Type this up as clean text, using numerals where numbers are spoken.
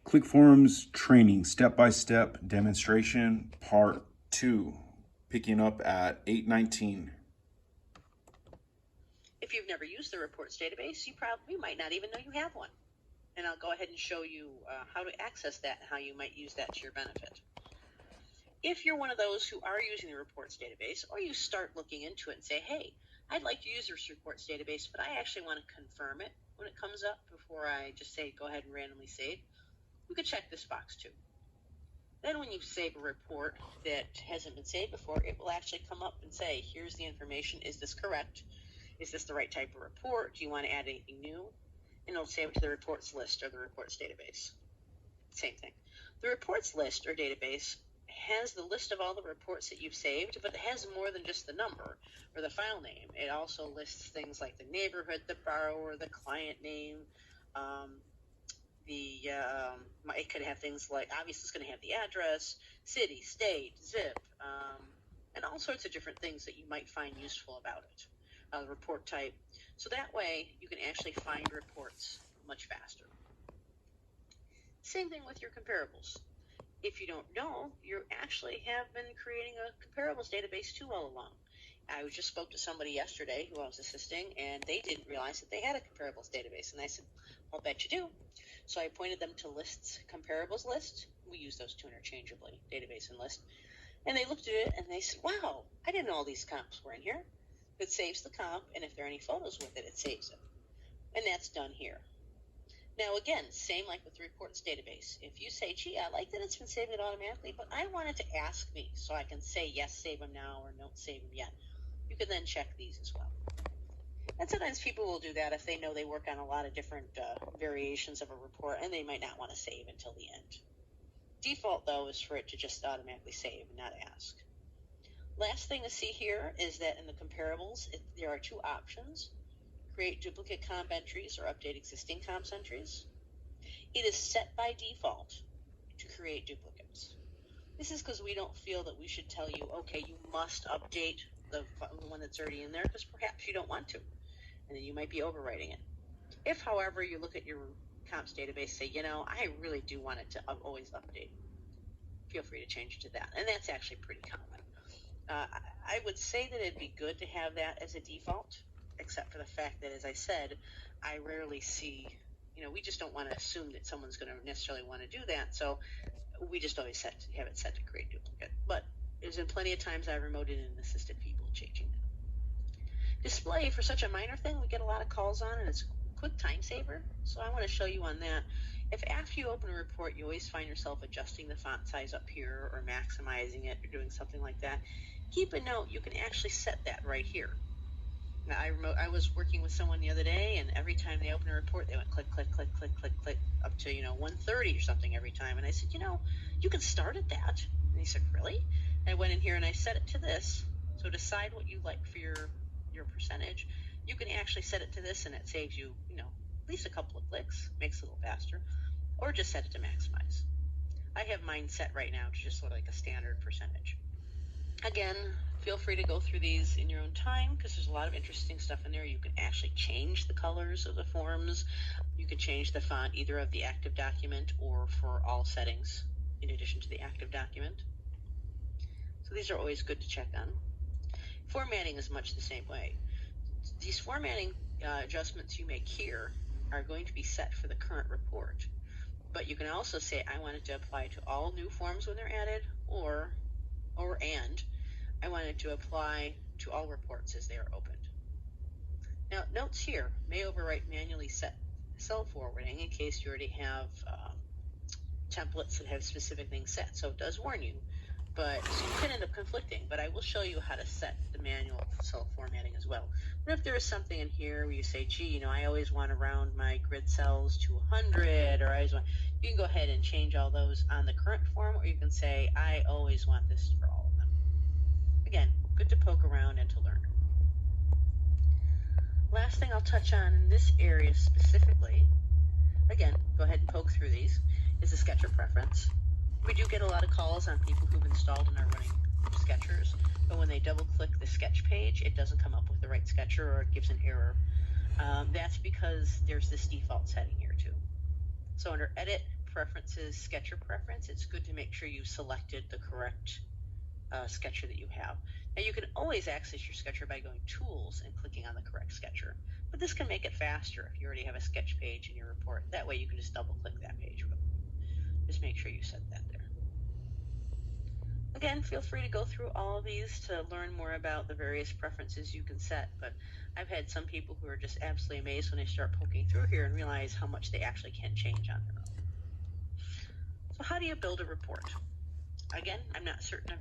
Clickforms training, step-by-step demonstration, part 2, picking up at 8:19. If you've never used the reports database, you might not even know you have one. And I'll go ahead and show you how to access that and how you might use that to your benefit. If you're one of those who are using the reports database, or you start looking into it and say, hey, I'd like to use this reports database, but I actually want to confirm it when it comes up before I just say go ahead and randomly save, you could check this box too. Then when you save a report that hasn't been saved before, it will actually come up and say, here's the information. Is this correct? Is this the right type of report? Do you want to add anything new? And it'll save it to the reports list or the reports database. Same thing. The reports list or database has the list of all the reports that you've saved, but it has more than just the number or the file name. It also lists things like the neighborhood, the borrower, the client name. It could have things like, obviously it's going to have the address, city, state, zip, and all sorts of different things that you might find useful about it. The report type. So that way you can actually find reports much faster. Same thing with your comparables. If you don't know, you actually have been creating a comparables database too all along. I just spoke to somebody yesterday who I was assisting, and they didn't realize that they had a comparables database. And I said, I'll bet you do. So I pointed them to lists, comparables list. We use those two interchangeably, database and list. And they looked at it and they said, wow, I didn't know all these comps were in here. It saves the comp, and if there are any photos with it, it saves it. And that's done here. Now again, same like with the reports database. If you say, gee, I like that it's been saving it automatically, but I want it to ask me so I can say, yes, save them now, or don't save them yet. You can then check these as well. And sometimes people will do that if they know they work on a lot of different variations of a report, and they might not want to save until the end. Default, though, is for it to just automatically save and not ask. Last thing to see here is that in the comparables, there are two options. Create duplicate comp entries or update existing comps entries. It is set by default to create duplicates. This is because we don't feel that we should tell you, okay, you must update the one that's already in there, because perhaps you don't want to, and then you might be overwriting it. If, however, you look at your comps database, say, I really do want it to always update, feel free to change it to that, and that's actually pretty common. I would say that it'd be good to have that as a default, except for the fact that, as I said, I rarely see, we just don't want to assume that someone's going to necessarily want to do that, so we just always have it set to create duplicate. But there's been plenty of times I've remoted and assisted people changing it. Display, for such a minor thing, we get a lot of calls on, and it's a quick time saver, so I want to show you on that. If after you open a report you always find yourself adjusting the font size up here or maximizing it or doing something like that, keep a note, you can actually set that right here. Now, I was working with someone the other day, and every time they opened a report, they went click, click, click, click, click, click, up to 130 or something every time. And I said, you can start at that. And he said, really? And I went in here and I set it to this. So decide what you like for your percentage. You can actually set it to this, and it saves you, at least a couple of clicks, makes it a little faster, or just set it to maximize. I have mine set right now to just sort of like a standard percentage. Again, feel free to go through these in your own time, because there's a lot of interesting stuff in there. You can actually change the colors of the forms. You can change the font either of the active document or for all settings in addition to the active document. So these are always good to check on. Formatting is much the same way. These formatting adjustments you make here are going to be set for the current report. But you can also say, I want it to apply to all new forms when they're added, and I want it to apply to all reports as they are opened. Now, notes here may overwrite manually set cell forwarding in case you already have templates that have specific things set, so it does warn you. But so you can end up conflicting, but I will show you how to set the manual cell formatting as well. But if there is something in here where you say, gee, I always want to round my grid cells to 100, or you can go ahead and change all those on the current form, or you can say, I always want this for all of them. Again, good to poke around and to learn. Last thing I'll touch on in this area specifically, again, go ahead and poke through these, is the Sketcher preference. We do get a lot of calls on people who've installed and are running Sketchers, but when they double-click the sketch page, it doesn't come up with the right Sketcher, or it gives an error. That's because there's this default setting here too. So under Edit, preferences sketcher preference, it's good to make sure you selected the correct sketcher that you have. Now you can always access your sketcher by going Tools and clicking on the correct sketcher, but this can make it faster if you already have a sketch page in your report. That way you can just double click that page. Just make sure you set that there. Again, feel free to go through all of these to learn more about the various preferences you can set, but I've had some people who are just absolutely amazed when they start poking through here and realize how much they actually can change on their own. So how do you build a report? Again, I'm not certain of